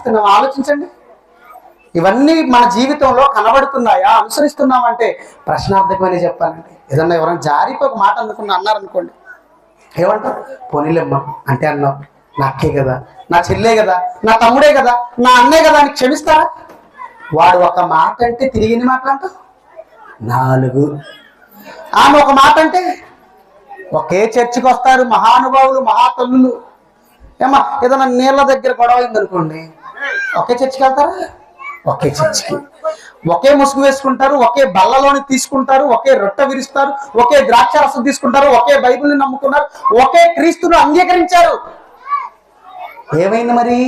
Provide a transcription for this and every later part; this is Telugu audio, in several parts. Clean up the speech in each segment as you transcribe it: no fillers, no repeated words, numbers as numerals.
అనుసరిస్తున్నాం ఆలోచించండి. ఇవన్నీ మన జీవితంలో కనబడుతున్నాయా, అనుసరిస్తున్నామంటే ప్రశ్నార్థకమని చెప్పాలండి. ఏదన్నా ఎవరైనా జారికి ఒక మాట అన్నారనుకోండి, ఏమంటారు? పోనీలేమ్మా అంటే అన్నావు, నా అక్కే కదా, నా చెల్లే కదా, నా తమ్ముడే కదా, నా అన్నే కదా అని క్షమిస్తారా? వాడు ఒక మాట అంటే తిరిగి ఎన్ని మాటలు అంటావు? 4. ఆమె ఒక మాట అంటే ఒకే చర్చికి వస్తారు మహానుభావులు, మహాతల్లులు. ఏమా ఏదైనా నీళ్ళ దగ్గర గొడవ అయిందనుకోండి, ఒకే చర్చికి వెళ్తారా? ఒకే చర్చికి. ఒకే ముసుగు వేసుకుంటారు, ఒకే బల్లలోని తీసుకుంటారు, ఒకే రొట్టె విరుస్తారు, ఒకే ద్రాక్షారసం తీసుకుంటారు, ఒకే బైబిల్ని నమ్ముకున్నారు, ఒకే క్రీస్తును అంగీకరించారు. ఏమైంది మరి?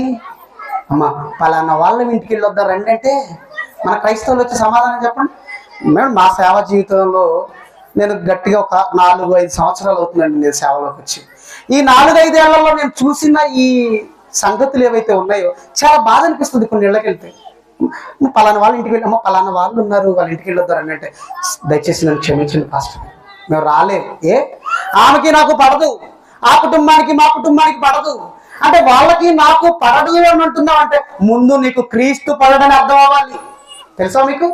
అమ్మ పలానా వాళ్ళ ఇంటికి వెళ్ళొద్దా రండి అంటే మన క్రైస్తవులు వచ్చి సమాధానం చెప్పండి. మేడం మా సేవ జీవితంలో నేను గట్టిగా ఒక 4-5 సంవత్సరాలు అవుతుందండి నేను సేవలోకి వచ్చి. ఈ 4-5 ఏళ్లలో నేను చూసిన ఈ సంగతులు ఏవైతే ఉన్నాయో చాలా బాధ అనిపిస్తుంది. కొన్ని ఇళ్ళకి వెళ్తే పలానా వాళ్ళ ఇంటికి వెళ్ళి, అమ్మ పలానా వాళ్ళు ఉన్నారు వాళ్ళ ఇంటికి వెళ్ళొద్దారు అని అంటే, దయచేసి నన్ను క్షమించండి పాస్టర్, మేము రాలేదు. ఆమెకి నాకు పడదు, ఆ కుటుంబానికి మా కుటుంబానికి పడదు అంటే వాళ్ళకి నాకు పడదు అని అంటున్నావు అంటే ముందు నీకు క్రీస్తు పడడని అర్థం అవ్వాలి. తెలుసా మీకు?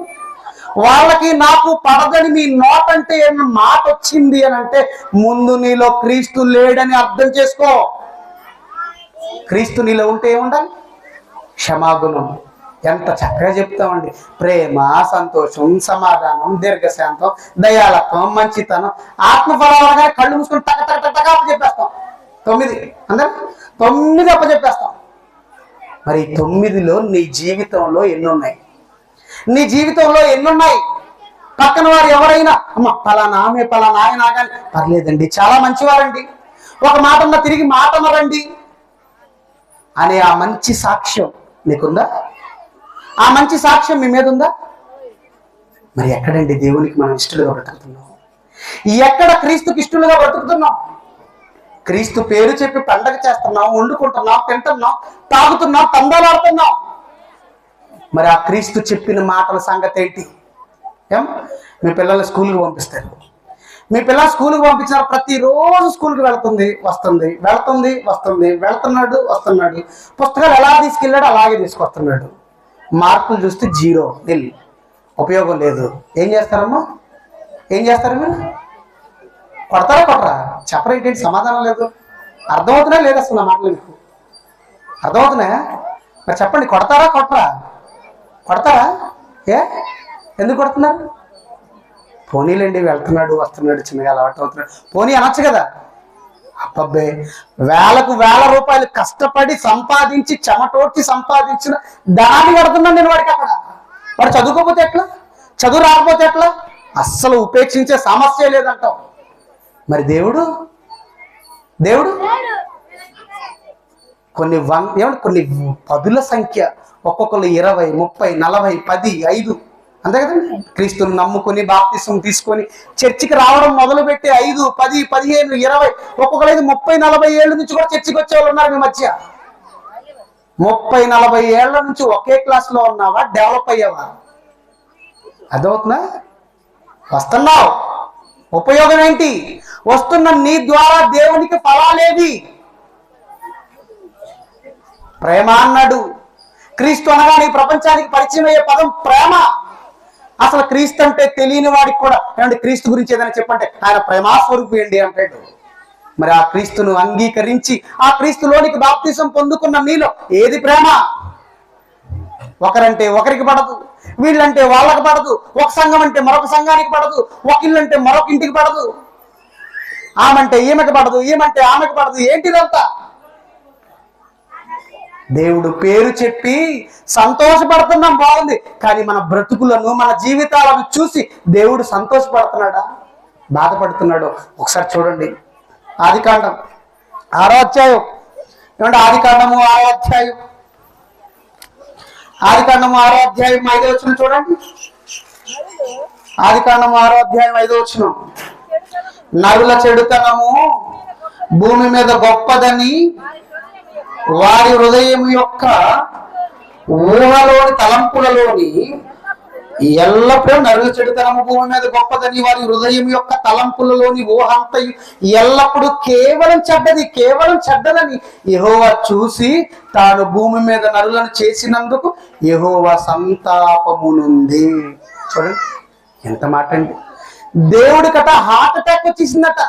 వాళ్ళకి నాకు పడదని మీ నోట్ అంటే ఏమన్నా మాట వచ్చింది అని అంటే ముందు నీలో క్రీస్తు లేడని అర్థం చేసుకో. క్రీస్తు నీలో ఉంటే ఏముండాలి? క్షమాగుణం. ఎంత చక్కగా చెప్తామండి. ప్రేమ, సంతోషం, సమాధానం, దీర్ఘశాంతం, దయాళత్వం, మంచితనం, ఆత్మఫలాలుగా కళ్ళు మూసుకొని టక అప్పచెప్పేస్తాం. 9 అందరూ 9 అప్పచెప్పేస్తాం. మరి 9లో నీ జీవితంలో ఎన్నున్నాయి? నీ జీవితంలో ఎన్నున్నాయి? పక్కన వారు ఎవరైనా అమ్మ పలానా ఆమె పలానా ఆయన కానీ పర్లేదండి, చాలా మంచివారండి, ఒక మాట అన్న తిరిగి మాట అన్నరండి అనే ఆ మంచి సాక్ష్యం నీకుందా? ఆ మంచి సాక్ష్యం మీ మీద ఉందా? మరి ఎక్కడండి దేవునికి మనం ఇష్టలుగా బ్రతుకుతున్నాం? ఎక్కడ క్రీస్తుకి ఇష్టలుగా బ్రతుకుతున్నాం? క్రీస్తు పేరు చెప్పి పండగ చేస్తున్నాం, వండుకుంటున్నాం, తింటున్నాం, తాగుతున్నాం, తందాలాడుతున్నాం. మరి ఆ క్రీస్తు చెప్పిన మాటల సంగతి ఏంటి? మీ పిల్లలు స్కూల్కి పంపిస్తారు. మీ పిల్లలు స్కూల్కి పంపించిన ప్రతిరోజు స్కూల్కి వెళ్తుంది వస్తుంది, వెళ్తుంది వస్తుంది, వెళ్తున్నాడు వస్తున్నాడు, పుస్తకాలు ఎలా తీసుకెళ్ళాడు అలాగే తీసుకొస్తున్నాడు. మార్కులు చూస్తే 0, నిల్, ఉపయోగం లేదు. ఏం చేస్తారమ్మా? ఏం చేస్తారు మీరు? కొడతారా కొట్టరా? చెప్పరా? ఏంటి సమాధానం లేదు. అర్థమవుతున్నా లేదు అసలు నా మాటలు మీకు అర్థమవుతున్నాయా? మరి చెప్పండి, కొడతారా కొట్టరా? కొడతారా? ఎందుకు కొడుతున్నారు? పోనీలేండి, వెళ్తున్నాడు వస్తున్నాడు, చిన్నగా అలవాటు అవుతున్నాడు, పోనీ అనొచ్చు కదా. అబ్బబ్బే, వేలకు వేల రూపాయలు కష్టపడి సంపాదించి చెమటోడ్చి సంపాదించిన దాన్ని కడుతున్నాను నేను వాడికి. అక్కడ వాడు చదువుకోకపోతే ఎట్లా? చదువు రాకపోతే ఎట్లా? అస్సలు ఉపేక్షించే సమస్య లేదంటావు. మరి దేవుడు కొన్ని కొన్ని 10ల సంఖ్య, ఒక్కొక్కరు 20, 30, 40, 10, 5 అంతే కదండి. క్రీస్తుని నమ్ముకొని బాప్తిసం తీసుకొని చర్చికి రావడం మొదలుపెట్టి 5, 10, 15, 20, ఒక్కొక్కరు 30, 40 ఏళ్ళ నుంచి కూడా చర్చికి వచ్చే వాళ్ళు ఉన్నారు మీ మధ్య. 30, 40 ఏళ్ల నుంచి ఒకే క్లాస్లో ఉన్నావా? డెవలప్ అయ్యావా? అర్థమవుతుందా? వస్తున్నావు, ఉపయోగం ఏంటి? వస్తున్న నీ ద్వారా దేవునికి ఫలాలేవి? ప్రేమ అన్నాడు. క్రీస్తు అనగా నీ ప్రపంచానికి పరిచయం అయ్యే పదం ప్రేమ. అసలు క్రీస్తు అంటే తెలియని వాడికి కూడా ఏమంటే క్రీస్తు గురించి ఏదైనా చెప్పంటే ఆయన ప్రేమాస్వరూపి అండి అంటాడు. మరి ఆ క్రీస్తును అంగీకరించి ఆ క్రీస్తులోనికి బాప్తిసం పొందుకున్న మీలో ఏది ప్రేమ? ఒకరంటే ఒకరికి పడదు, వీళ్ళంటే వాళ్ళకి పడదు, ఒక సంఘం అంటే మరొక సంఘానికి పడదు, ఒక ఇల్లు అంటే మరొక ఇంటికి పడదు, ఆమంటే ఈమెకి పడదు, ఈమంటే ఆమెకి పడదు. ఏంటిదంతా? దేవుడు పేరు చెప్పి సంతోషపడుతున్నాం, బాగుంది. కానీ మన బ్రతుకులను మన జీవితాలను చూసి దేవుడు సంతోషపడుతున్నాడా, బాధపడుతున్నాడో ఒకసారి చూడండి. ఆదికాండం 6వ అధ్యాయం. ఏమంటే ఆదికాండము 6వ అధ్యాయం, ఆదికాండము 6వ అధ్యాయం 5వ వచనం చూడండి. ఆదికాండము 6వ అధ్యాయం 5వ వచనం. నరుల చెడుతనము భూమి మీద గొప్పదని వారి హృదయం యొక్క ఊహలోని తలంపులలోని ఎల్లప్పుడూ నరుల చెడుతనము భూమి మీద గొప్పదని వారి హృదయం యొక్క తలంపులలోని ఊహంతయు ఎల్లప్పుడూ కేవలం చెడ్డదని యెహోవా చూసి తాను భూమి మీద నరులను చేసినందుకు యెహోవా సంతాపమునుంది. చూడండి ఎంత మాట అండి. దేవుడికట హార్ట్ అటాక్ వచ్చేసిందట.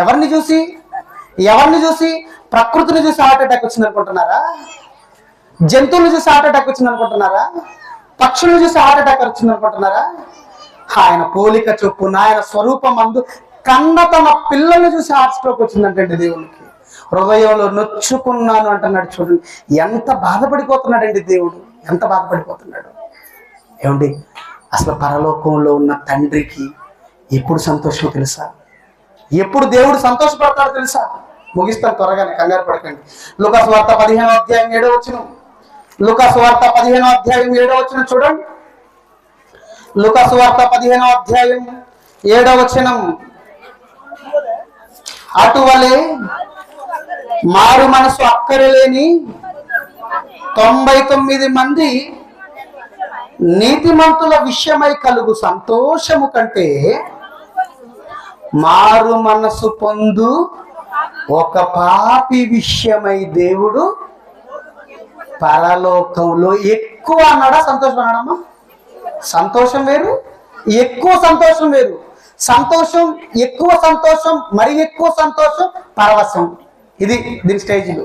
ఎవరిని చూసి? ప్రకృతిని చూసి హార్ట్ అటాక్ వచ్చింది అనుకుంటున్నారా? జంతువులను చూసి హార్ట్ అటాక్ వచ్చింది అనుకుంటున్నారా? పక్షులను చూసి హార్ట్ అటాక్ వచ్చింది అనుకుంటున్నారా? ఆయన పోలిక చొప్పున ఆయన స్వరూపం అందు కన్న తన పిల్లల్ని చూసి హార్ట్ స్ట్రోక్ వచ్చిందంటండి. దేవునికి హృదయంలో నొచ్చుకున్నాను అంటున్నాడు. చూడండి ఎంత బాధపడిపోతున్నాడండి దేవుడు, ఎంత బాధపడిపోతున్నాడు. ఏమండి అసలు పరలోకంలో ఉన్న తండ్రికి ఎప్పుడు సంతోషం తెలుసా? ఎప్పుడు దేవుడు సంతోషపడతాడో తెలుసా? ముగిస్తాను త్వరగానే, కంగారు పడకండి. లూకాసు వార్త 15వ అధ్యాయం 7వ వచనం. లూకాసు వార్త 15వ అధ్యాయం 7వ వచనం చూడండి. లూకాసు వార్త 15వ అధ్యాయం 7వ వచనం. అటువలే మారు మనసు అక్కరలేని 99 మంది నీతిమంతుల విషయమై కలుగు సంతోషము కంటే మారు మనసు పొందు ఒక పాపి విషయమై దేవుడు పరలోకంలో ఎక్కువ అన్నాడా? సంతోషం అన్నాడమ్మా? సంతోషం వేరు, ఎక్కువ సంతోషం వేరు. సంతోషం, ఎక్కువ సంతోషం, మరి ఎక్కువ సంతోషం, పరవశం. ఇది దీని స్టేజ్లో.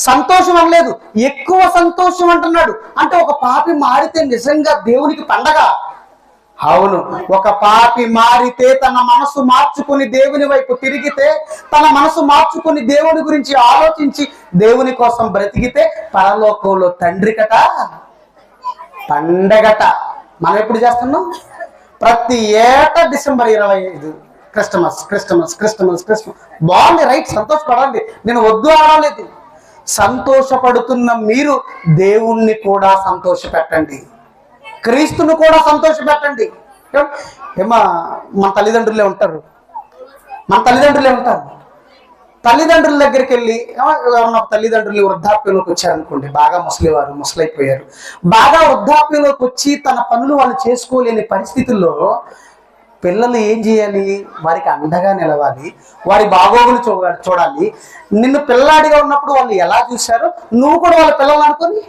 సంతోషం అనలేదు, ఎక్కువ సంతోషం అంటున్నాడు. అంటే ఒక పాపి మారితే నిజంగా దేవునికి పండగ. అవును, ఒక పాపి మారితే తన మనసు మార్చుకుని దేవుని వైపు తిరిగితే, తన మనసు మార్చుకుని దేవుని గురించి ఆలోచించి దేవుని కోసం బ్రతికితే పరలోకంలో తండ్రికట పండగట. మనం ఎప్పుడు చేస్తున్నాం? ప్రతి ఏటా డిసెంబర్ 25 క్రిస్టమస్. బాగుంది, రైట్, సంతోషపడాలి. నేను వద్దు అనలేదు. సంతోషపడుతున్న మీరు దేవుణ్ణి కూడా సంతోషపెట్టండి, క్రీస్తును కూడా సంతోషపెట్టండి. ఏమా మన తల్లిదండ్రులే ఉంటారు. తల్లిదండ్రుల దగ్గరికి వెళ్ళి ఎవరన్నా తల్లిదండ్రులు వృద్ధాప్యంలోకి వచ్చారనుకోండి, బాగా ముసలైపోయారు, బాగా వృద్ధాప్యంలోకి వచ్చి తన పనులు వాళ్ళు చేసుకోలేని పరిస్థితుల్లో పిల్లలు ఏం చేయాలి? వారికి అండగా నిలవాలి, వారి బాగోగులు చూడాలి. నిన్ను పిల్లాడిగా ఉన్నప్పుడు వాళ్ళు ఎలా చూశారో నువ్వు కూడా వాళ్ళ పిల్లలు అనుకొని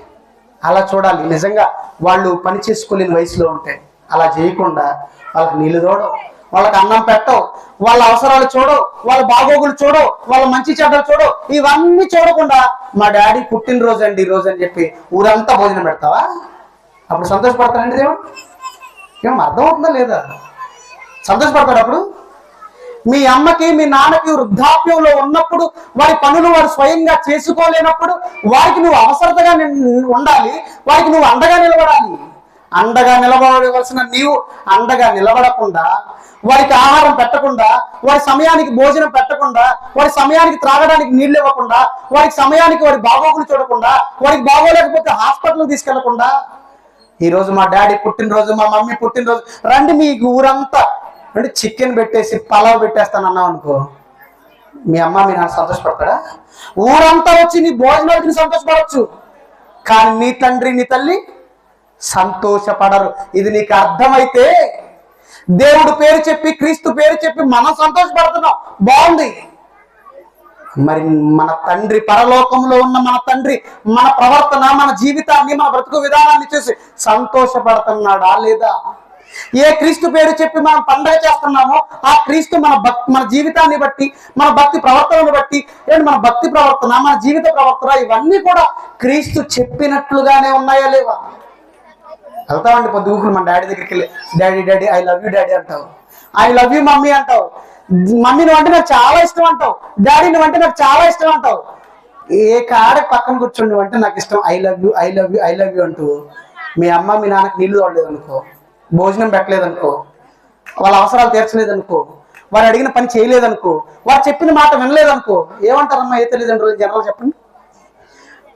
అలా చూడాలి. నిజంగా వాళ్ళు పని చేసుకోలేని వయసులో ఉంటే అలా చేయకుండా వాళ్ళకి నీళ్లు తోడవు, వాళ్ళకి అన్నం పెట్టవు, వాళ్ళ అవసరాలు చూడవు, వాళ్ళ బాగోగులు చూడవు, వాళ్ళ మంచి చెడ్డలు చూడవు. ఇవన్నీ చూడకుండా మా డాడీ పుట్టినరోజు అండి ఈరోజు అని చెప్పి ఊరంతా భోజనం పెడతావా? అప్పుడు సంతోషపడతానండి దేవుడు? ఏం అర్థం అవుతుందా లేదా? సంతోషపడతాడు అప్పుడు? మీ అమ్మకి మీ నాన్నకి వృద్ధాప్యంలో ఉన్నప్పుడు వారి పనులు వారు స్వయంగా చేసుకోలేనప్పుడు వారికి నువ్వు అవసరతగా ఉండాలి, వారికి నువ్వు అండగా నిలబడాలి. అండగా నిలబడవలసిన నీవు అండగా నిలబడకుండా, వారికి ఆహారం పెట్టకుండా, వారి సమయానికి భోజనం పెట్టకుండా, వారి సమయానికి త్రాగడానికి నీళ్ళు ఇవ్వకుండా, వారికి సమయానికి వారి బాగోగులు చూడకుండా, వారికి బాగోలేకపోతే హాస్పిటల్కి తీసుకెళ్లకుండా, ఈరోజు మా డాడీ పుట్టినరోజు, మా మమ్మీ పుట్టినరోజు, రండి మీకు ఊరంతా అంటే చికెన్ పెట్టేసి పలావ్ పెట్టేస్తాను అన్నావు అనుకో, మీ అమ్మ మీ నాన్న సంతోషపడతాడా? ఊరంతా వచ్చి నీ భోజనాలకి సంతోషపడవచ్చు, కానీ నీ తండ్రి నీ తల్లి సంతోషపడరు. ఇది నీకు అర్థమైతే దేవుడు పేరు చెప్పి, క్రీస్తు పేరు చెప్పి మనం సంతోషపడుతున్నాం, బాగుంది. మరి మన తండ్రి, పరలోకంలో ఉన్న మన తండ్రి మన ప్రవర్తన, మన జీవితాన్ని, మన బ్రతుకు విధానాన్ని చూసి సంతోషపడుతున్నాడా లేదా? ఏ క్రీస్తు పేరు చెప్పి మనం పండగ చేస్తున్నామో ఆ క్రీస్తు మన జీవితాన్ని బట్టి, మన భక్తి ప్రవర్తనను బట్టి, మన భక్తి ప్రవర్తన, మన జీవిత ప్రవర్తన ఇవన్నీ కూడా క్రీస్తు చెప్పినట్లుగానే ఉన్నాయా లేవా? వెళ్తామండి పొద్దుగుకులు మన డాడీ దగ్గరికి వెళ్ళి, daddy I love you daddy అంటావు, ఐ లవ్ యూ మమ్మీ అంటావు, మమ్మీ నువ్వు అంటే నాకు చాలా ఇష్టం అంటావు, డాడీ నువ్వు అంటే నాకు చాలా ఇష్టం అంటావు. ఏ కాడ పక్కన కూర్చోండి నువ్వు అంటే నాకు ఇష్టం, ఐ లవ్ యూ అంటూ మీ అమ్మ మీ నాన్నకి నీళ్లు తోడలేదు అనుకో, భోజనం పెట్టలేదనుకో, వాళ్ళ అవసరాలు తీర్చలేదనుకో, వారు అడిగిన పని చేయలేదనుకో, వారు చెప్పిన మాట వినలేదనుకో, ఏమంటారమ్మా? ఏ తల్లిదండ్రులు జనరల్ చెప్పండి.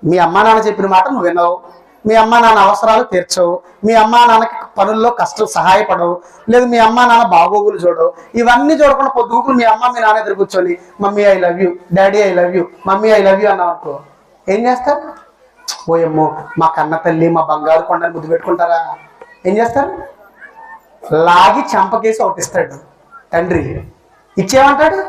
మీ అమ్మా నాన్న చెప్పిన మాట నువ్వు వినవు, మీ అమ్మా నాన్న అవసరాలు తీర్చవు, మీ అమ్మా నాన్నకి పనుల్లో సహాయపడవు, లేదు మీ అమ్మా నాన్న బాగోగులు చూడవు. ఇవన్నీ చూడకుండా పొద్దుగుకులు మీ అమ్మ మీ నాన్న ఎదురు కూర్చొని mummy I love you, daddy I love you, mummy I love you అన్నావు అనుకో, ఏం చేస్తారు? ఓయమ్మో మా కన్న తల్లి, మా బంగారు కొండని ముద్దు పెట్టుకుంటారా? ఏం చేస్తారు? లాగి చంపకేసి ఒకటి ఇస్తాడు తండ్రి. ఇచ్చేమంటాడు?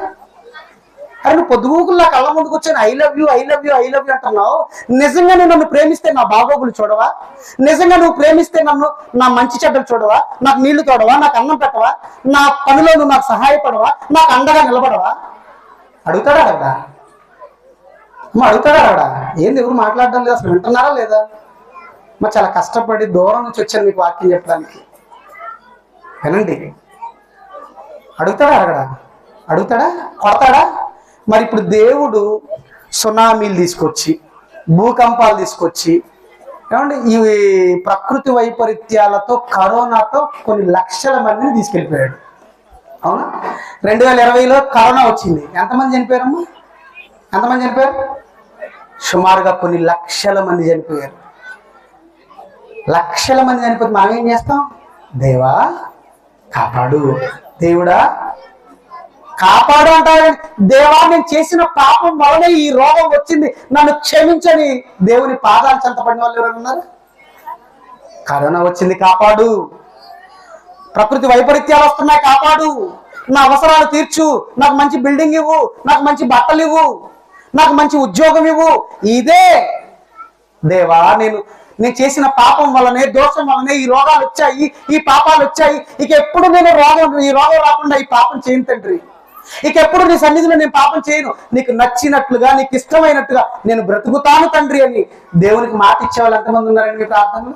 అరే నువ్వు పొద్దుగూకుల్లా కళ్ళ ముందుకు వచ్చాను I love you I love you I love you అంటున్నావు. నిజంగా నువ్వు నన్ను ప్రేమిస్తే నా బాగోగులు చూడవా? నిజంగా నువ్వు ప్రేమిస్తే నన్ను నా మంచి చెడ్డలు చూడవా? నాకు నీళ్లు తోడవా? నాకు అన్నం పెట్టవా? నా పనిలో నువ్వు నాకు సహాయపడవా? నాకు అండగా నిలబడవా? అడుగుతాడా అడగడా? అడుగుతాడా అడగడా? ఏంది ఎవరు మాట్లాడడం లేదు, అసలు వింటున్నారా లేదా? మరి చాలా కష్టపడి దూరం నుంచి వచ్చాను మీకు వాక్యం చెప్పడానికి. వినండి. అడుగుతాడా అడగడా? అడుగుతాడా? కొడతాడా? మరి ఇప్పుడు దేవుడు సునామీలు తీసుకొచ్చి, భూకంపాలు తీసుకొచ్చి, ఏమంటే ఈ ప్రకృతి వైపరీత్యాలతో, కరోనాతో కొన్ని లక్షల మందిని తీసుకెళ్ళిపోయాడు. అవునా? 2020లో కరోనా వచ్చింది. ఎంతమంది చనిపోయారమ్మా? ఎంతమంది చనిపోయారు? సుమారుగా కొన్ని లక్షల మంది చనిపోయారు. లక్షల మంది చనిపోతే మనం ఏం చేస్తాం? దేవా కాపాడు, దేవుడా కాపాడు అంటారు. దేవా నేను చేసిన పాపం వలనే ఈ రోగం వచ్చింది, నన్ను క్షమించని దేవుని పాదాలు చెంతపడిన వాళ్ళు ఎవరైనా ఉన్నారు? కరోనా వచ్చింది, కాపాడు. ప్రకృతి వైపరీత్యాలు వస్తున్నాయి, కాపాడు. నా అవసరాలు తీర్చు, నాకు మంచి బిల్డింగ్ ఇవ్వు, నాకు మంచి బట్టలు ఇవ్వు, నాకు మంచి ఉద్యోగం ఇవ్వు. ఇదే దేవా నేను చేసిన పాపం వల్లనే, దోషం వల్లనే ఈ రోగాలు వచ్చాయి, ఈ పాపాలు వచ్చాయి. ఇక ఎప్పుడు నేను ఈ రోగం రాకుండా ఈ పాపం చేయను తండ్రి. ఇక ఎప్పుడు నీ సన్నిధిలో నేను పాపం చేయను, నీకు నచ్చినట్లుగా, నీకు ఇష్టమైనట్టుగా నేను బ్రతుకుతాను తండ్రి అని దేవునికి మాట ఇచ్చేవాళ్ళు ఎంతమంది ఉన్నారండి మీ ప్రార్థనలు?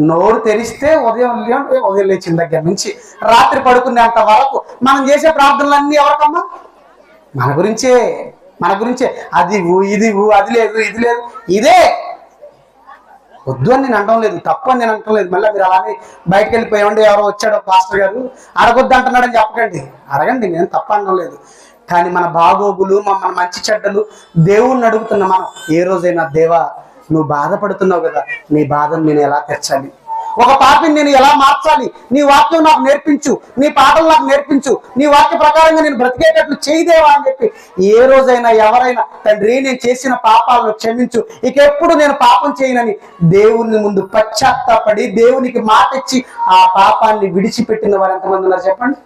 నోరు తెరిస్తే ఉదయం లేచిన దగ్గర నుంచి రాత్రి పడుకునేంత వరకు మనం చేసే ప్రార్థనలన్నీ ఎవరికమ్మా? మన గురించే. అది ఇది అది లేదు, ఇది లేదు. ఇదే వద్దు అని నేను అనడం లేదు, తప్పు అని నేను అనడం లేదు. మళ్ళీ మీరు అలానే బయటకు వెళ్ళిపోయామండి, ఎవరో వచ్చాడో పాస్టర్ గారు అడగొద్దు అంటున్నాడని చెప్పకండి, అడగండి, నేను తప్పు అనడం లేదు. కానీ మన బాగోగులు, మన మంచి చెడ్డలు దేవుణ్ణి అడుగుతున్నా మనం. ఏ రోజైనా దేవా నువ్వు బాధపడుతున్నావు కదా, నీ బాధను నేను ఎలా తెచ్చాలి, ఒక పాపిని నేను ఎలా మార్చాలి, నీ వాక్యం నాకు నేర్పించు, నీ పాటలు నాకు నేర్పించు, నీ వాక్య ప్రకారంగా నేను బ్రతికేటట్లు చేయదేవా అని చెప్పి ఏ రోజైనా ఎవరైనా తండ్రి నేను చేసిన పాపాలను క్షమించు, ఇక ఎప్పుడు నేను పాపం చేయనని దేవుని ముందు పశ్చాత్తాపడి దేవునికి మాట ఇచ్చి ఆ పాపాన్ని విడిచిపెట్టిన వారు ఎంతమంది ఉన్నారు చెప్పండి?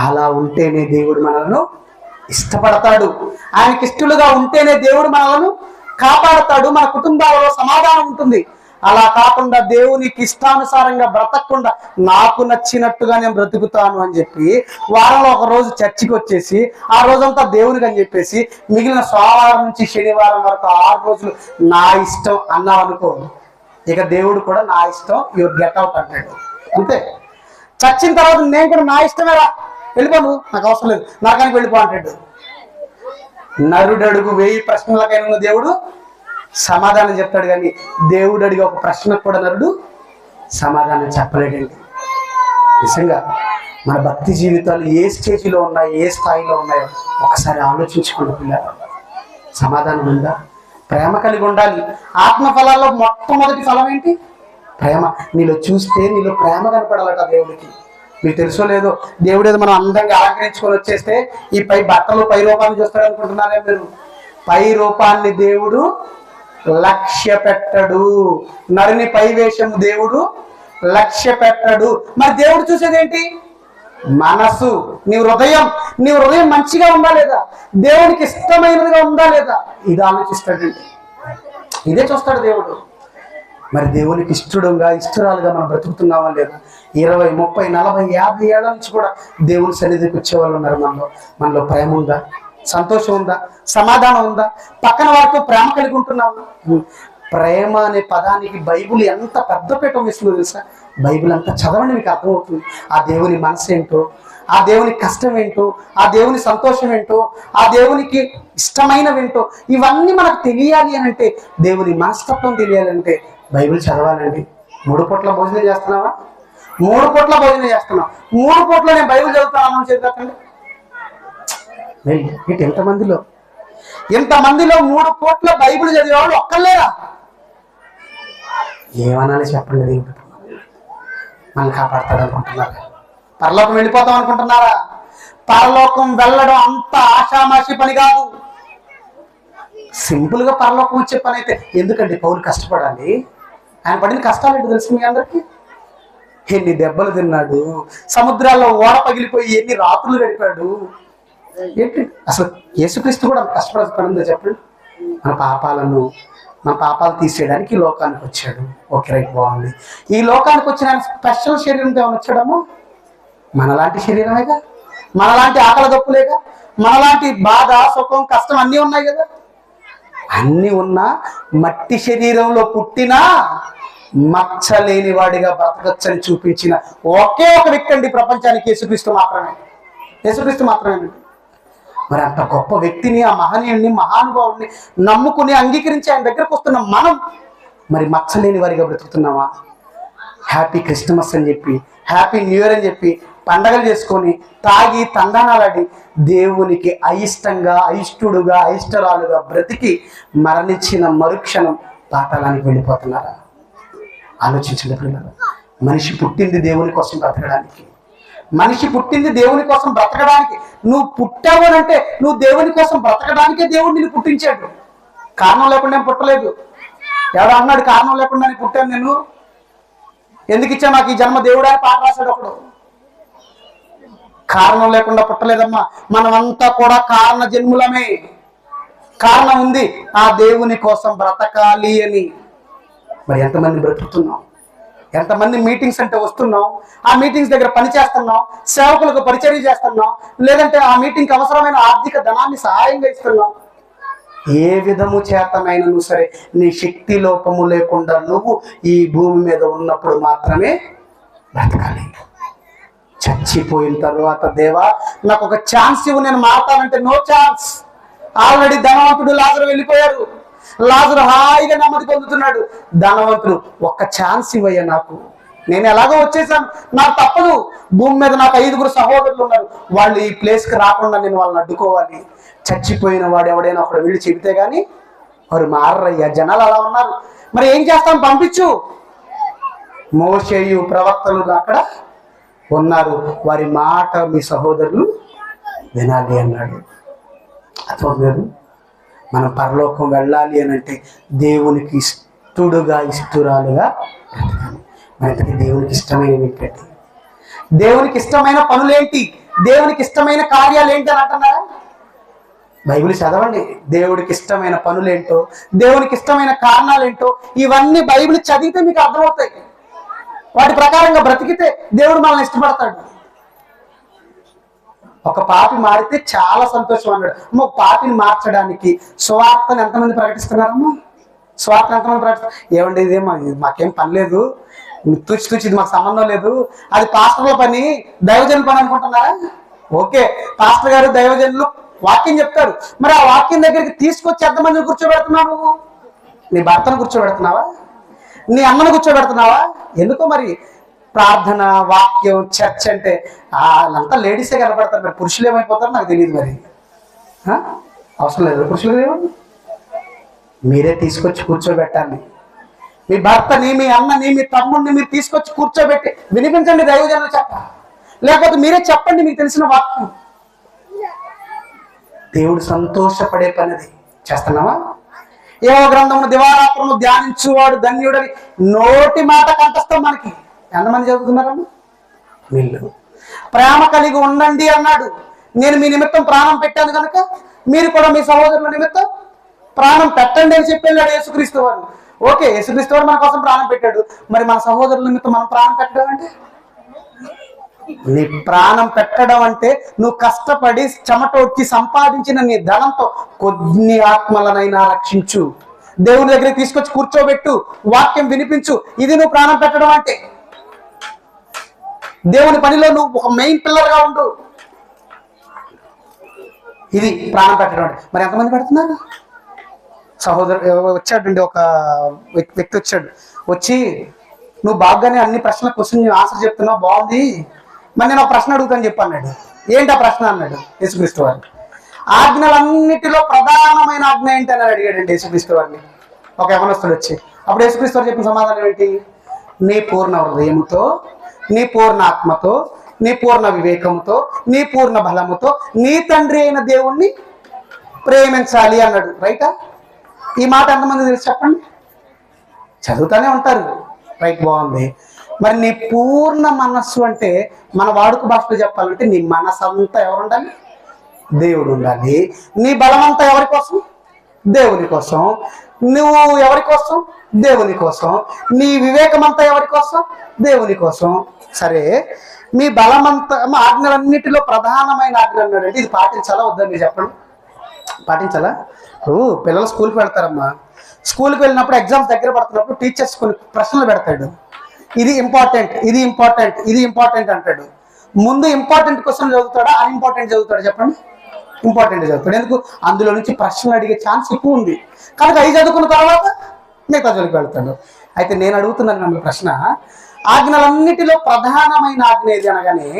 అలా ఉంటేనే దేవుడు మనలను ఇష్టపడతాడు. ఆయనకి ఇష్టలుగా ఉంటేనే దేవుడు మనలను కాపాడతాడు. మన కుటుంబాలలో సమాధానం ఉంటుంది. అలా కాకుండా దేవునికి ఇష్టానుసారంగా బ్రతకకుండా నాకు నచ్చినట్టుగా నేను బ్రతుకుతాను అని చెప్పి వారంలో ఒక రోజు చర్చికి వచ్చేసి ఆ రోజంతా దేవునికి అని చెప్పేసి మిగిలిన సోమవారం నుంచి శనివారం వరకు 6 రోజులు నా ఇష్టం అన్నావు అనుకో, ఇక దేవుడు కూడా నా ఇష్టం, యువర్ గెట్ అవుట్ అంటాడు. అంతే. చచ్చిన తర్వాత నేను కూడా నా ఇష్టమేరా, వెళ్ళిపోను, నాకు అవసరం లేదు, నరకానికి వెళ్ళిపో అంటాడు. నరుడు అడుగు 1000 ప్రశ్నలకైనా దేవుడు సమాధానం చెప్తాడు, కానీ దేవుడు అడిగే ఒక ప్రశ్నకు కూడా నరుడు సమాధానం చెప్పలేడండి. నిజంగా మన భక్తి జీవితాలు ఏ స్టేజ్లో ఉన్నాయి, ఏ స్థాయిలో ఉన్నాయో ఒకసారి ఆలోచించుకోండి పిల్లలు. సమాధానం ఉందా? ప్రేమ కలిగి ఉండాలి. ఆత్మ ఫలాల్లో మొట్టమొదటి ఫలం ఏంటి? ప్రేమ. నీలో చూస్తే నీలో ప్రేమ కనపడాలట దేవుడికి. మీకు తెలుసో లేదో, దేవుడు ఏదో మనం అందంగా అలంకరించుకొని వచ్చేస్తే ఈ పై బట్టలు పై రూపాన్ని చూస్తాడు అనుకుంటున్నారే మీరు? పై రూపాన్ని దేవుడు లక్ష్య పెట్టడు. నరుని పై వేషము దేవుడు లక్ష్య పెట్టడు. మరి దేవుడు చూసేది ఏంటి? మనసు. నీ హృదయం మంచిగా ఉందా లేదా, దేవునికి ఇష్టమైనదిగా ఉందా లేదా, ఇది ఆలోచిస్తాడండి. ఇదే చూస్తాడు దేవుడు. మరి దేవునికి ఇష్టరాలుగా మనం బ్రతుకుతున్నామా లేదా? 20, 30, 40, 50 ఏళ్ల నుంచి కూడా దేవుని సన్నిధికి వచ్చేవాళ్ళు ఉన్నారు. మనలో ప్రేమ ఉందా? సంతోషం ఉందా? సమాధానం ఉందా? పక్కన వారితో ప్రేమ కలిగి ఉంటున్నాము. ప్రేమ అనే పదానికి బైబిల్ ఎంత పెద్ద పీఠం ఇస్తుందో తెలుసా? బైబిల్ అంతా చదవండి, మీకు అర్థమవుతుంది. ఆ దేవుని మనసు ఏంటో, ఆ దేవుని కష్టం ఏంటో, ఆ దేవుని సంతోషం ఏంటో, ఆ దేవునికి ఇష్టమైనవేంటో ఇవన్నీ మనకు తెలియాలి అని అంటే, దేవుని మనస్తత్వం తెలియాలంటే బైబిల్ చదవాలండి. 3 పూట్ల భోజనం చేస్తున్నావా? 3 పూట్ల భోజనం చేస్తున్నావు. 3 పూట్ల నేను బైబిల్ చదువుతాను చేద్దాకండి. ఎంతమందిలో 3 పూట్ల బైబిల్ చదివేవాళ్ళు ఒక్కలేరా? ఏమనాలి చెప్పండి? దేవుడు మనల్ని కాపాడతాడు అనుకుంటున్నారా? పరలోకం వెళ్ళిపోతాం అనుకుంటున్నారా? పరలోకం వెళ్ళడం అంత ఆషామాషి పని కాదు. సింపుల్గా పరలోకం వచ్చే పని అయితే ఎందుకండి పౌలు కష్టపడాలి? ఆయన పడిన కష్టాలు ఏంటో తెలుసు మీ అందరికీ. ఎన్ని దెబ్బలు తిన్నాడు, సముద్రాల్లో ఓడ పగిలిపోయి ఎన్ని రాత్రులు గడిపాడు. ఏంటి అసలు యేసుక్రీస్తు కూడా కష్టపడుతుందో చెప్పండి. మన పాపాలు తీసేయడానికి ఈ లోకానికి వచ్చాడు. ఓకే, రైట్, బాగుంది. ఈ లోకానికి వచ్చిన ఆయన స్పెషల్ శరీరంతో ఏమైనా వచ్చాడమ్మా? మనలాంటి శరీరమేగా, మనలాంటి ఆకలి దప్పులేగా, మనలాంటి బాధ, సుఖం, కష్టం అన్నీ ఉన్నాయి కదా. అన్నీ ఉన్నా మట్టి శరీరంలో పుట్టినా మచ్చలేని వాడిగా బ్రతకచ్చని చూపించిన ఒకే ఒక వ్యక్తి అండి ప్రపంచానికి, యేసుక్రీస్తు మాత్రమే. యేసుక్రీస్తు మాత్రమే. మరి అంత గొప్ప వ్యక్తిని, ఆ మహనీయుడిని, మహానుభావుడిని నమ్ముకుని అంగీకరించి ఆయన దగ్గరకు వస్తున్న మనం మరి మచ్చలేని వారిగా బ్రతుకుతున్నామా? హ్యాపీ క్రిస్టమస్ అని చెప్పి, హ్యాపీ న్యూ ఇయర్ అని చెప్పి పండగలు చేసుకొని తాగి తందనాలాడి దేవునికి అయిష్టంగా, అయిష్టుడుగా, అయిష్టరాలుగా బ్రతికి మరణించిన మరుక్షణం పాతాళానికి వెళ్ళిపోతున్నారా? ఆలోచించండి పిల్లలు. మనిషి పుట్టింది దేవుని కోసం బ్రతకడానికి. మనిషి పుట్టింది దేవుని కోసం బ్రతకడానికి. నువ్వు పుట్టావు అంటే నువ్వు దేవుని కోసం బ్రతకడానికే దేవుడు నిన్ను పుట్టించాడు. కారణం లేకుండా ఏం పుట్టలేదు. ఎవడు అన్నాడు కారణం లేకుండా నేను పుట్టాను, నేను ఎందుకు ఇచ్చా నాకు ఈ జన్మ దేవుడా అని పాట రాశాడు ఒకడు. కారణం లేకుండా పుట్టలేదమ్మా. మనమంతా కూడా కారణ జన్ములమే. కారణం ఉంది, ఆ దేవుని కోసం బ్రతకాలి అని. మరి ఎంతమంది బ్రతుకుతున్నాం? ఎంతమంది మీటింగ్స్ అంటే వస్తున్నాం, ఆ మీటింగ్స్ దగ్గర పని చేస్తున్నాం, సేవకులకు పరిచర్య చేస్తున్నాం, లేదంటే ఆ మీటింగ్కి అవసరమైన ఆర్థిక ధనాన్ని సహాయంగా ఇస్తున్నాం. ఏ విధము చేతనైనను సరే నీ శక్తి లోపము లేకుండా నువ్వు ఈ భూమి మీద ఉన్నప్పుడు మాత్రమే బ్రతకాలి. చచ్చిపోయిన తర్వాత దేవా నాకు ఒక ఛాన్స్ ఇవ్వు, నేను మారుతానంటే నో ఛాన్స్. ఆల్రెడీ ధనవంతుడు లాజరు వెళ్ళిపోయారు. లాజరు హాయిగా నెమ్మది పొందుతున్నాడు. ధనవంతుడు ఒక్క ఛాన్స్ ఇవ్వయ్యా నాకు, నేను ఎలాగో వచ్చేసాను, నాకు తప్పదు. భూమి మీద నాకు 5 సహోదరులు ఉన్నారు, వాళ్ళు ఈ ప్లేస్కి రాకుండా నేను వాళ్ళని అడ్డుకోవాలి. చచ్చిపోయిన వాడు ఎవడైనా ఒకడు వీళ్ళు చెబితే గానీ వారు మారయ్యా. జనాలు అలా ఉన్నారు. మరి ఏం చేస్తాం? పంపించు. మోషేయు ప్రవక్తలు అక్కడ ఉన్నారు, వారి మాట మీ సహోదరులు వినాలి అన్నాడు. అర్థం. మనం పరలోకం వెళ్ళాలి అని అంటే దేవునికి ఇష్టడుగా, ఇష్టరాలుగా బ్రతకాలి. మనకి దేవునికి ఇష్టమైన వ్యక్తి, దేవునికి ఇష్టమైన పనులేంటి, దేవునికి ఇష్టమైన కార్యాలు ఏంటి అని అంటున్నారా? బైబిల్ చదవండి. దేవుడికి ఇష్టమైన పనులేంటో, దేవునికి ఇష్టమైన కారణాలేంటో ఇవన్నీ బైబిల్ చదివితే మీకు అర్థమవుతాయి. వాటి ప్రకారంగా బ్రతికితే దేవుడు మనల్ని ఇష్టపడతాడు. ఒక పాపి మారితే చాలా సంతోషం అన్నాడు. ఒక పాపిని మార్చడానికి సువార్తను ఎంతమంది ప్రకటిస్తున్నారమ్మా? సువార్తను ఎంతమంది ప్రకటిస్తారు? ఏమండి ఇదేమో మాకేం పని లేదు, తుచి ఇది మాకు సంబంధం లేదు, అది పాస్టర్ల పని, దైవజనుల పని అనుకుంటున్నారా? ఓకే, పాస్టర్ గారు దైవజనులు వాక్యం చెప్తారు. మరి ఆ వాక్యం దగ్గరికి తీసుకొచ్చి ఎంతమందిని కూర్చోబెడుతున్నావు? నువ్వు నీ భర్తను కూర్చోబెడుతున్నావా? నీ అమ్మను కూర్చోబెడుతున్నావా? ఎందుకో మరి ప్రార్థన, వాక్యం, చర్చ్ అంటే వాళ్ళంతా లేడీసే కనపడతారు. మరి పురుషులు ఏమైపోతారో నాకు తెలియదు. మరి అవసరం లేదు పురుషులు ఏమని, మీరే తీసుకొచ్చి కూర్చోబెట్టాలి. మీ భర్తని, మీ అన్నని, మీ తమ్ముడిని మీరు తీసుకొచ్చి కూర్చోబెట్టి వినిపించండి దైవజనులు చెప్ప, లేకపోతే మీరే చెప్పండి మీకు తెలిసిన వాక్యం. దేవుడు సంతోషపడే పనిది చేస్తున్నావా? ఏవో గ్రంథమును దివారాత్రము ధ్యానించువాడు ధన్యుడని నోటి మాట కంటస్తాం. మనకి ఎంతమంది చదువుతున్నారమ్మా? వీళ్ళు ప్రేమ కలిగి ఉండండి అన్నాడు. నేను మీ నిమిత్తం ప్రాణం పెట్టాను కనుక మీరు కూడా మీ సహోదరుల నిమిత్తం ప్రాణం పెట్టండి అని చెప్పి వెళ్ళాడు యేసుక్రీస్తు వారు. ఓకే, యేసుక్రీస్తు వారు మన కోసం ప్రాణం పెట్టాడు. మరి మన సహోదరుల నిమిత్తం మనం ప్రాణం పెట్టడం అంటే, నీ ప్రాణం పెట్టడం అంటే నువ్వు కష్టపడి చెమటొచ్చి సంపాదించిన నీ ధనంతో కొన్ని ఆత్మలనైనా రక్షించు, దేవుని దగ్గరికి తీసుకొచ్చి కూర్చోబెట్టు, వాక్యం వినిపించు. ఇది నువ్వు ప్రాణం పెట్టడం అంటే. దేవుని పనిలో నువ్వు ఒక మెయిన్ పిల్లర్గా ఉండు. ఇది ప్రాణం పెట్టడం అంటే. మరి ఎంతమంది పెడుతున్నారు? సహోదరు వచ్చాడండి, ఒక వ్యక్తి వచ్చాడు. వచ్చి నువ్వు బాగానే అన్ని ప్రశ్నల క్వశ్చన్ ఆన్సర్ చెప్తున్నావు, బాగుంది, మరి నేను ఒక ప్రశ్న అడుగుతాను చెప్పి అన్నాడు. ఏంటి ఆ ప్రశ్న అన్నాడు యేసుక్రీస్తు వారు. ఆజ్ఞలన్నిటిలో ప్రధానమైన ఆజ్ఞ ఏంటి అని అడిగాడండి యేసుక్రీస్తు వారిని ఒక యవనస్తుడు వచ్చి. అప్పుడు యేసుక్రీస్తు వారు చెప్పిన సమాధానం ఏంటి? నీ పూర్ణ హృదయముతో, నీ పూర్ణ ఆత్మతో, నీ పూర్ణ వివేకముతో, నీ పూర్ణ బలముతో నీ తండ్రి అయిన దేవుణ్ణి ప్రేమించాలి అన్నాడు. రైటా? ఈ మాట ఎంతమంది తెలుసు చెప్పండి? చదువుతూనే ఉంటారు, రైట్, బాగుంది. మరి నీ పూర్ణ మనస్సు అంటే మన వాడుక భాషలో చెప్పాలంటే నీ మనసు అంతా ఎవరు ఉండాలి? దేవుడు ఉండాలి. నీ బలం అంతా ఎవరి కోసం? దేవుని కోసం. నువ్వు ఎవరి కోసం? దేవుని కోసం. నీ వివేకం అంతా ఎవరి కోసం? దేవుని కోసం. సరే, మీ బలమంతా ఆజ్ఞలన్నిటిలో ప్రధానమైన ఆజ్ఞ అన్నాడంటే ఇది పాటించాలా వద్దా మీరు చెప్పండి? పాటించాలా? పిల్లలు స్కూల్కి వెళ్తారమ్మా, స్కూల్కి వెళ్ళినప్పుడు ఎగ్జామ్స్ దగ్గర పడుతున్నప్పుడు టీచర్స్ కొన్ని ప్రశ్నలు పెడతాడు. ఇది ఇంపార్టెంట్, ఇది ఇంపార్టెంట్, ఇది ఇంపార్టెంట్ అంటాడు. ముందు ఇంపార్టెంట్ క్వశ్చన్ చదువుతాడా, అన్ఇంపార్టెంట్ చదువుతాడా చెప్పండి? ఇంపార్టెంట్ చదువుతాడు. ఎందుకు? అందులో నుంచి ప్రశ్నలు అడిగే ఛాన్స్ ఎక్కువ ఉంది కనుక అవి చదువుకున్న తర్వాత మిగతా జోలికి వెళ్తాడు. అయితే నేను అడుగుతున్నాను నన్ను ప్రశ్న, ఆజ్ఞలన్నిటిలో ప్రధానమైన ఆజ్ఞ ఏది అనగానే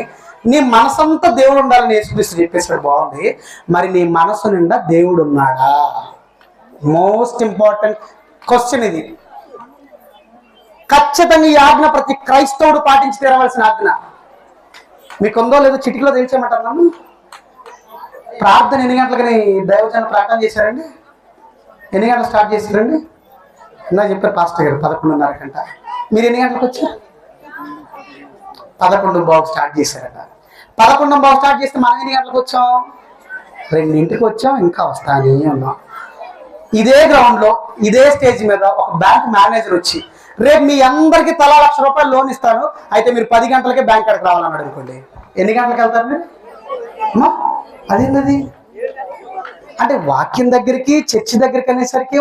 నీ మనసంతా దేవుడు ఉండాలని యేసుక్రీస్తు చెప్పేసాడు, బాగుంది. మరి నీ మనసు నిండా దేవుడు ఉన్నాడా? మోస్ట్ ఇంపార్టెంట్ క్వశ్చన్ ఇది. ఖచ్చితంగా ఈ ఆజ్ఞ ప్రతి క్రైస్తవుడు పాటించి తీరవలసిన ఆజ్ఞ. మీకుందో లేదో చిటికలో తెలిసేయమంటారు నన్ను. ప్రార్థన ఎన్ని గంటలకని దైవజనం ప్రార్థన చేశారండి? ఎన్ని గంటలు స్టార్ట్ చేశారండి? ఇందా చెప్పారు పాస్టర్ గారు 11:30 గంట. మీరు ఎన్ని గంటలకు వచ్చారు? 11:15 స్టార్ట్ చేశారట. 11:15 స్టార్ట్ చేస్తే మనం ఎన్ని గంటలకు వచ్చాం? 2ంటికి వచ్చాం, ఇంకా వస్తానే ఉన్నాం. ఇదే గ్రౌండ్లో ఇదే స్టేజ్ మీద ఒక బ్యాంక్ మేనేజర్ వచ్చి రేపు మీ అందరికీ తలా ₹1,00,000 లోన్ ఇస్తాను, అయితే మీరు 10 గంటలకే బ్యాంక్ కాడికి రావాలన్నాడు అనుకోండి. ఎన్ని గంటలకు వెళ్తారు మీరు? అమ్మా అదేంటది అంటే వాక్యం దగ్గరికి చర్చి దగ్గరికి అనేసరికి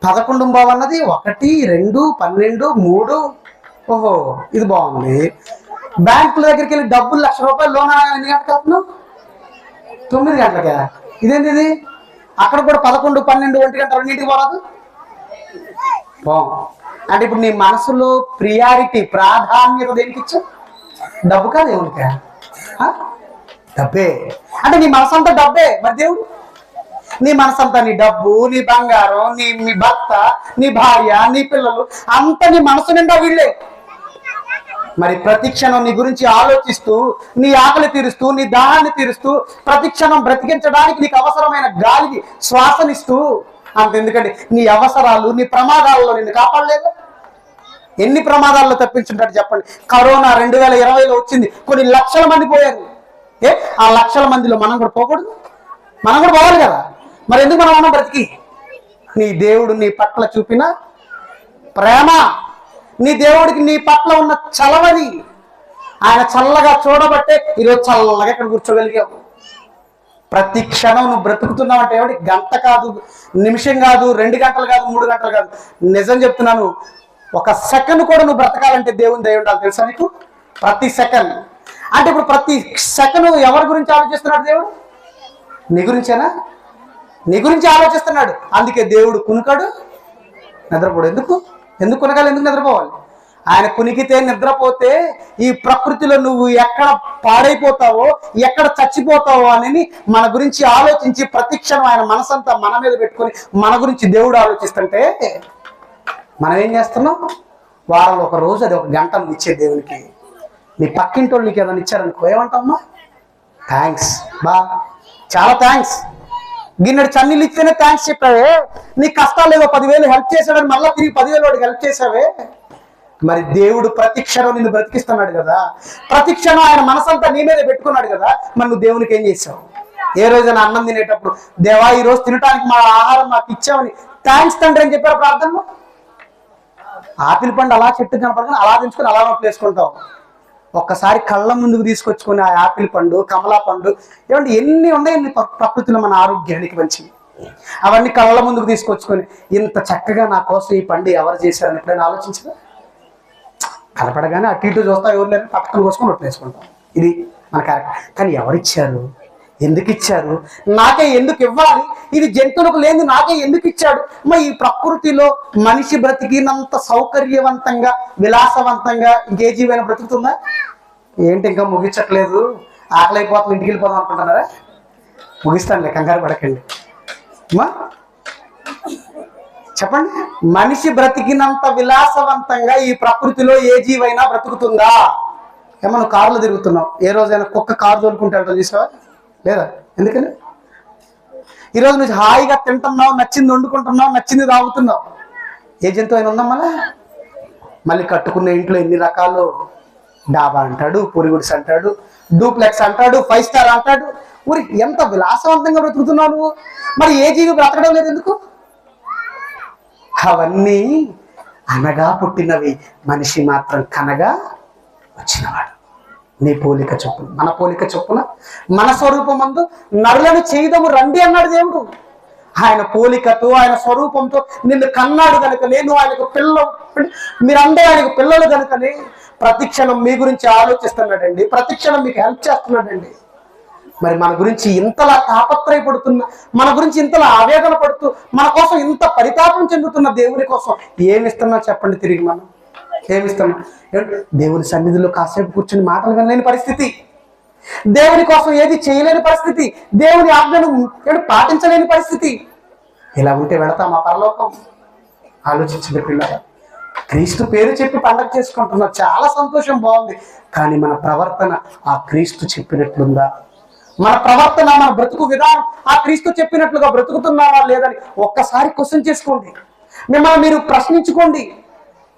11:15 అన్నది 1, 2, 12, 3. ఓహో ఇది బాగుంది. బ్యాంకుల దగ్గరికి వెళ్ళి డబ్బులు ₹1,00,000 లోన్ ఎన్ని గంటలకు వెళ్తున్నావు? 9 గంటలకా? ఇదేంటి ఇది? అక్కడ కూడా 11, 12, 1 గంట 2ంటికి పోరాదు? అంటే ఇప్పుడు నీ మనసులో ప్రియారిటీ ప్రాధాన్యత దేనికి ఇచ్చు? డబ్బు కాదు, దేవునికా? డబ్బే. అంటే నీ మనసంతా డబ్బే. మరి దేవుడు? నీ మనసంతా నీ డబ్బు, నీ బంగారం, నీ భర్త, నీ భార్య, నీ పిల్లలు అంత నీ మనసు నిండా వీళ్ళే. మరి ప్రతి క్షణం నీ గురించి ఆలోచిస్తూ, నీ ఆకలి తీరుస్తూ, నీ దాహాన్ని తీరుస్తూ, ప్రతి క్షణం బ్రతికించడానికి నీకు అవసరమైన గాలికి శ్వాసనిస్తూ, అంతెందుకంటే నీ అవసరాలు, నీ ప్రమాదాలలో నిన్ను కాపాడలేదు. ఎన్ని ప్రమాదాల్లో తప్పించుంటాడు చెప్పండి? కరోనా 2020లో వచ్చింది, కొన్ని లక్షల మంది పోయారు. ఆ లక్షల మందిలో మనం కూడా పోకూడదు? మనం కూడా పోవాలి కదా. మరి ఎందుకు మనం అన్నాం బ్రతికి? నీ దేవుడు నీ పట్ల చూపిన ప్రేమ, నీ దేవుడికి నీ పట్ల ఉన్న చలవని, ఆయన చల్లగా చూడబట్టే ఈరోజు చల్లగా ఇక్కడ కూర్చోగలిగావు. ప్రతి క్షణం నువ్వు బ్రతుకుతున్నావు అంటే ఏమిటి? గంట కాదు, నిమిషం కాదు, 2 గంటలు కాదు, 3 గంటలు కాదు. నిజం చెప్తున్నాను, 1 సెకండ్ కూడా నువ్వు బ్రతకాలంటే దేవుని దయ ఉండాలి. తెలుసా నీకు? ప్రతి సెకండ్. అంటే ఇప్పుడు ప్రతి సెకండ్ ఎవరి గురించి ఆలోచిస్తున్నాడు దేవుడు? నీ గురించేనా? నీ గురించి ఆలోచిస్తున్నాడు. అందుకే దేవుడు కునుకాడు, నిద్రపోడు. ఎందుకు కునకాలి? ఎందుకు నిద్రపోవాలి? ఆయన కునికితే నిద్రపోతే ఈ ప్రకృతిలో నువ్వు ఎక్కడ పాడైపోతావో, ఎక్కడ చచ్చిపోతావో అని మన గురించి ఆలోచించి ప్రతి క్షణం ఆయన మనసంతా మన మీద పెట్టుకొని మన గురించి దేవుడు ఆలోచిస్తుంటే మనం ఏం చేస్తున్నాం? వారంలో 1 రోజు అది 1 గంట నువ్వు ఇచ్చే దేవునికి. నీ పక్కింటి వాళ్ళు నీకు ఏదైనా ఇచ్చారనుకో, ఏమంటావమ్మా? థ్యాంక్స్ బా, చాలా థ్యాంక్స్. గిన్నెడు చన్నీళ్ళు ఇస్తేనే థ్యాంక్స్ చెప్పావే. నీ కష్టాలు ఏదో 10,000 హెల్ప్ చేశాడని మళ్ళీ తిరిగి 10,000 వాడికి హెల్ప్ చేసావే. మరి దేవుడు ప్రతి క్షణం నిన్ను బ్రతికిస్తున్నాడు కదా, ప్రతి క్షణం ఆయన మనసంతా నీ మీద పెట్టుకున్నాడు కదా. మరి నువ్వు దేవునికి ఏం చేసావు? ఏ రోజైనా అన్నం తినేటప్పుడు దేవా ఈ రోజు తినడానికి మా ఆహారం మాకు ఇచ్చావని థ్యాంక్స్ తండ్రి అని చెప్పారు ప్రార్థనలో? ఆపిల్ పండు అలా చెట్టు కనపడగానే అలా తెంచుకొని అలా నోట్లు వేసుకుంటావు. ఒక్కసారి కళ్ళ ముందుకు తీసుకొచ్చుకొని ఆ యాపిల్ పండు, కమలా పండు, ఏమంటే ఎన్ని ఉన్నాయి ప్రకృతిలో మన ఆరోగ్యానికి మంచి, అవన్నీ కళ్ళ ముందుకు తీసుకొచ్చుకొని ఇంత చక్కగా నా కోసం ఈ పండు ఎవరు చేశారని ఎప్పుడైనా ఆలోచించదా? కనపడగానే అటు ఇటు చూస్తా, ఎవరు లేరు పక్కన కోసుకొని నోట్లు వేసుకుంటాం. ఇది మన క్యారెక్టర్. కానీ ఎవరిచ్చారు? ఎందుకు ఇచ్చారు? నాకే ఎందుకు ఇవ్వాలి? ఇది జంతువులకు లేదు, నాకే ఎందుకు ఇచ్చాడు? మరి ఈ ప్రకృతిలో మనిషి బ్రతికినంత సౌకర్యవంతంగా, విలాసవంతంగా ఇంకే జీవైనా బ్రతుకుతుందా? ఏంటి ఇంకా ముగించట్లేదు, ఆకలి అయిపోతాం, ఇంటికి వెళ్ళిపోదాం అనుకుంటున్నారా? ముగిస్తానులే, కంగారు పడకండి. అమ్మా చెప్పండి, మనిషి బ్రతికినంత విలాసవంతంగా ఈ ప్రకృతిలో ఏ జీవైనా బ్రతుకుతుందా? ఏమో నువ్వు కారులో తిరుగుతున్నావు, ఏ రోజైనా కుక్క కారు తోలుకుంటే వెళ్తావు చూసావా? లేదా? ఎందుకని? ఈరోజు నువ్వు హాయిగా తింటున్నావు, నచ్చింది వండుకుంటున్నావు, నచ్చింది తాగుతున్నావు. ఏ జంతువు అయినా ఉందా మళ్ళీ కట్టుకున్న ఇంట్లో ఎన్ని రకాలు, డాబా అంటాడు, పురిగుడిస్ అంటాడు, డూప్లెక్స్ అంటాడు, 5 స్టార్ అంటాడు. ఊరి ఎంత విలాసవంతంగా బ్రతుకుతున్నావు. మరి ఏ జీవి బ్రతకడం లేదు ఎందుకు? అవన్నీ అనగా పుట్టినవి, మనిషి మాత్రం కనగా వచ్చినవాడు. నీ పోలిక చొప్పున, మన పోలిక చొప్పున, మన స్వరూపమందు నరులను చేయదము రండి అన్నాడు దేవుడు. ఆయన పోలికతో, ఆయన స్వరూపంతో నిన్ను కన్నాడు కనుకనే నువ్వు ఆయనకు పిల్లలు, మీరందరూ ఆయనకు పిల్లలు కనుకనే ప్రతిక్షణం మీ గురించి ఆలోచిస్తున్నాడండి, ప్రతిక్షణం మీకు హెల్ప్ చేస్తున్నాడండి. మరి మన గురించి ఇంతలా తాపత్రయపడుతున్న, మన గురించి ఇంతలా ఆవేదన పడుతూ, మన కోసం ఇంత పరితాపం చెందుతున్న దేవుని కోసం ఏమిస్తున్నా చెప్పండి? తిరిగి మనం ఏమిస్తున్నాం? దేవుని సన్నిధిలో కాసేపు కూర్చుని మాటలు వినలేని పరిస్థితి, దేవుని కోసం ఏది చేయలేని పరిస్థితి, దేవుని ఆజ్ఞను పాటించలేని పరిస్థితి. ఇలా ఉంటే వెళతామా పరలోకం? ఆలోచించండి పిల్లలు. క్రీస్తు పేరు చెప్పి పండగ చేసుకుంటున్నా, చాలా సంతోషం, బాగుంది. కానీ మన ప్రవర్తన ఆ క్రీస్తు చెప్పినట్లుందా? మన ప్రవర్తన, మన బ్రతుకు విధానం ఆ క్రీస్తు చెప్పినట్లుగా బ్రతుకుతున్నావా లేదని ఒక్కసారి క్వశ్చన్ చేసుకోండి. మిమ్మల్ని మీరు ప్రశ్నించుకోండి.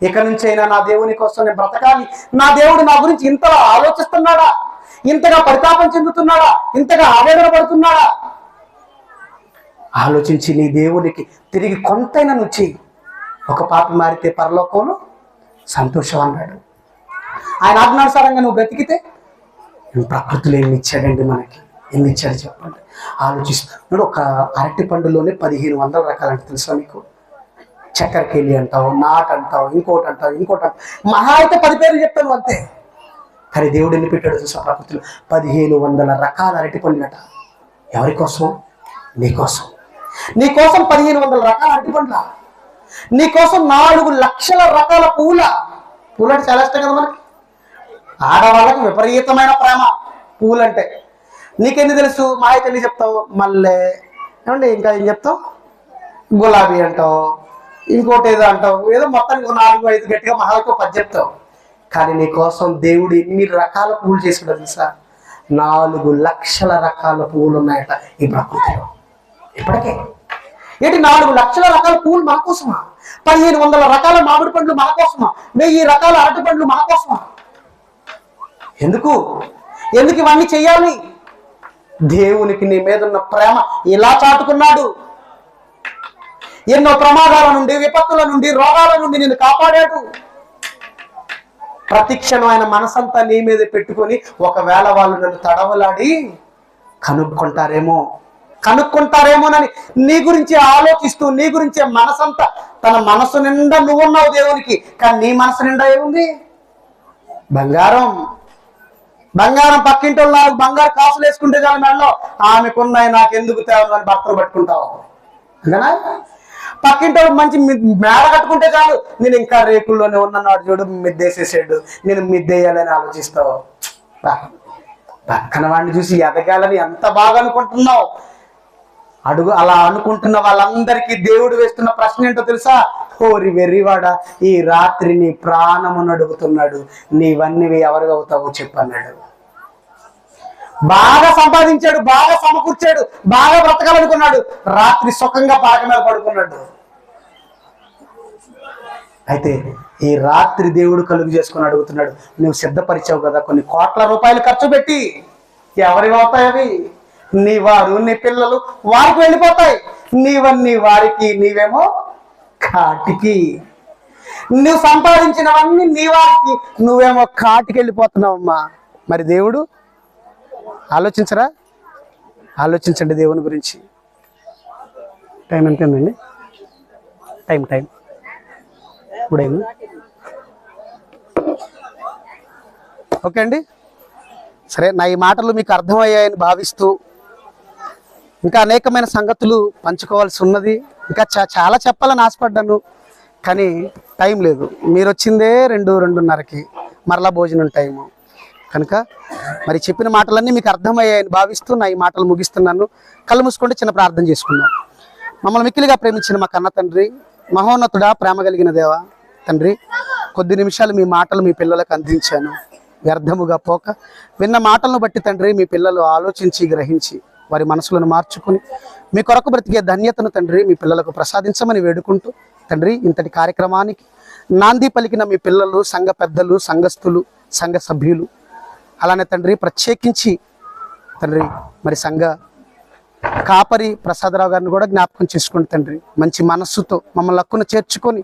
ఇక నుంచైనా నా దేవుని కోసం నేను బ్రతకాలి, నా దేవుడు నా గురించి ఇంతగా ఆలోచిస్తున్నాడా, ఇంతగా పరితాపం చెందుతున్నాడా, ఇంతగా ఆవేదన పడుతున్నాడా? ఆలోచించి నీ దేవునికి తిరిగి కొంతైనా నువ్వు చెయ్యి. ఒక పాపి మారితే పరలోకంలో సంతోషం అన్నాడు. ఆయన ఆజ్ఞానుసారంగా నువ్వు బ్రతికితే ప్రకృతిలో ఎన్ని ఇచ్చాడండి మనకి, ఎన్ని ఇచ్చాడు చెప్పండి. ఆలోచిస్తున్నాడు. ఒక అరటి పండులోనే 1500 రకాలంటే తెలుసా మీకు? చక్కెరకేళి అంటావు, నాట్ అంటావు, ఇంకోటి అంటావు, ఇంకోటి అంటావు, మహా అయితే 10 పేర్లు చెప్తాను అంతే. కానీ దేవుడు ఎన్ని పెట్టాడు తెలుసా ప్రకృతిలో? 1500 రకాల అరటి పండ్లట. ఎవరి కోసం? నీకోసం. నీకోసం 1500 రకాల అరటి పండ్ల, నీకోసం 4 లక్షల రకాల పూల. పూలు అంటే చాలా ఇష్టం కదా మనకి. ఆడవాళ్ళకి విపరీతమైన ప్రేమ పూలంటే. నీకెన్ని తెలుసు? మా అయితే ఎన్ని చెప్తావు? మల్లె ఏమండి, ఇంకా ఏం చెప్తావు? గులాబీ అంటావు, ఇంకోటి ఏదో అంటావు, ఏదో మొత్తానికి 4-5 గట్టిగా మహాలతో 10 చెప్తావు. కానీ నీ కోసం దేవుడు ఎన్ని రకాల పూలు చేసాడు తెలుసా? 4 లక్షల రకాల పువ్వులు ఉన్నాయట ఈ ప్రకృతిలో ఇప్పటికే. ఏంటి 4 లక్షల రకాల పువ్వులు మన కోసమా? 1500 రకాల మామిడి పండ్లు మన కోసమా? 1000 రకాల అరటి పండ్లు మన కోసమా? ఎందుకు ఇవన్నీ చెయ్యాలి? దేవునికి నీ మీద ఉన్న ప్రేమ ఇలా చాటుకున్నాడు. ఎన్నో ప్రమాదాల నుండి, విపత్తుల నుండి, రోగాల నుండి నిన్ను కాపాడాడు. ప్రతిక్షణం ఆయన మనసంతా నీ మీద పెట్టుకొని, ఒకవేళ వాళ్ళు నన్ను తడవలాడి కనుక్కుంటారేమోనని నీ గురించి ఆలోచిస్తూ, నీ గురించే మనసంతా, తన మనసు నిండా నువ్వున్నావు దేవునికి. కానీ నీ మనసు నిండా ఏముంది? బంగారం. పక్కింటి వాళ్ళు బంగారు కాసులు వేసుకుంటే చాలు మెడలో, ఆమెకున్నాయి నాకెందుకు తేవను అని భర్తలు పట్టుకుంటావు అంతేనా? పక్కింటి మంచి మేడ కట్టుకుంటే చాలు, నేను ఇంకా రేకుల్లోనే ఉన్నాడు చూడు, మిద్దేసేసాడు, నేను మిద్దేయాలని ఆలోచిస్తావు. పక్కన వాడిని చూసి ఎదగాలని ఎంత బాగా అనుకుంటున్నావు. అలా అనుకుంటున్న వాళ్ళందరికీ దేవుడు వేస్తున్న ప్రశ్న ఏంటో తెలుసా? ఓరి వెర్రివాడా, ఈ రాత్రి నీ ప్రాణమును అడుగుతున్నాడు, నీవన్నీ ఎవరు అవుతావో చెప్పన్నాడు. బాగా సంపాదించాడు, బాగా సమకూర్చాడు, బాగా బ్రతకాలనుకున్నాడు, రాత్రి సుఖంగా పడక మీద పడుకున్నాడు. అయితే ఈ రాత్రి దేవుడు కలుగు చేసుకుని అడుగుతున్నాడు, నువ్వు సిద్ధపరిచావు కదా కొన్ని కోట్ల రూపాయలు ఖర్చు పెట్టి, ఎవరి అవుతాయి అవి? నీ వారు, నీ పిల్లలు వారికి వెళ్ళిపోతాయి. నీవన్నీ వారికి, నీవేమో కాటికి. నువ్వు సంపాదించినవన్నీ నీ వారికి, నువ్వేమో కాటికి వెళ్ళిపోతున్నావమ్మా. మరి దేవుడు ఆలోచించరా? ఆలోచించండి దేవుని గురించి. టైం ఎంతైందండి? టైం ఇప్పుడైంది. ఓకే అండి, సరే. నా ఈ మాటలు మీకు అర్థమయ్యాయని భావిస్తూ, ఇంకా అనేకమైన సంగతులు పంచుకోవాల్సి ఉన్నది, ఇంకా చాలా చెప్పాలని ఆశపడ్డాను, కానీ టైం లేదు. మీరు వచ్చిందే 2-2:30కి, మరలా భోజనం టైము కనుక మరి చెప్పిన మాటలన్నీ మీకు అర్థమయ్యాయని భావిస్తూ నా ఈ మాటలు ముగిస్తున్నాను. కళ్ళు మూసుకుంటే చిన్న ప్రార్థన చేసుకుందాం. మమ్మల్ని మిక్కిలిగా ప్రేమించిన మా కన్న తండ్రి, మహోన్నతుడా, ప్రేమ కలిగిన దేవా తండ్రి, కొద్ది నిమిషాలు మీ మాటలు మీ పిల్లలకు అందించాను, వ్యర్థముగా పోక విన్న మాటలను బట్టి తండ్రి మీ పిల్లలు ఆలోచించి గ్రహించి వారి మనసులను మార్చుకుని మీ కొరకు బ్రతికే ధన్యతను తండ్రి మీ పిల్లలకు ప్రసాదించమని వేడుకుంటూ తండ్రి ఇంతటి కార్యక్రమానికి నాంది పలికిన మీ పిల్లలు, సంఘ పెద్దలు, సంఘస్థులు, సంఘ సభ్యులు, అలానే తండ్రి ప్రత్యేకించి తండ్రి మరి సంఘ కాపరి ప్రసాదరావు గారిని కూడా జ్ఞాపకం చేసుకోండి తండ్రి. మంచి మనస్సుతో మమ్మల్ని హక్కును చేర్చుకొని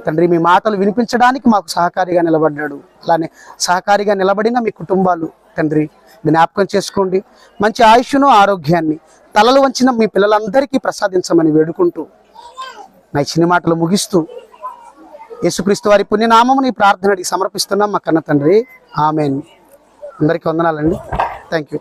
తండ్రి మీ మాటలు వినిపించడానికి మాకు సహకారిగా నిలబడ్డాడు. అలానే సహకారిగా నిలబడిన మీ కుటుంబాలు తండ్రి జ్ఞాపకం చేసుకోండి. మంచి ఆయుష్ను, ఆరోగ్యాన్ని తలలు వంచిన మీ పిల్లలందరికీ ప్రసాదించమని వేడుకుంటూ నా చిన్న మాటలు ముగిస్తూ యేసుక్రీస్తు వారి పుణ్యనామముని ప్రార్థన అడిగి సమర్పిస్తున్నాం మా కన్న తండ్రి. ఆమెన్. అందరికీ వందనాలండి. Thank you.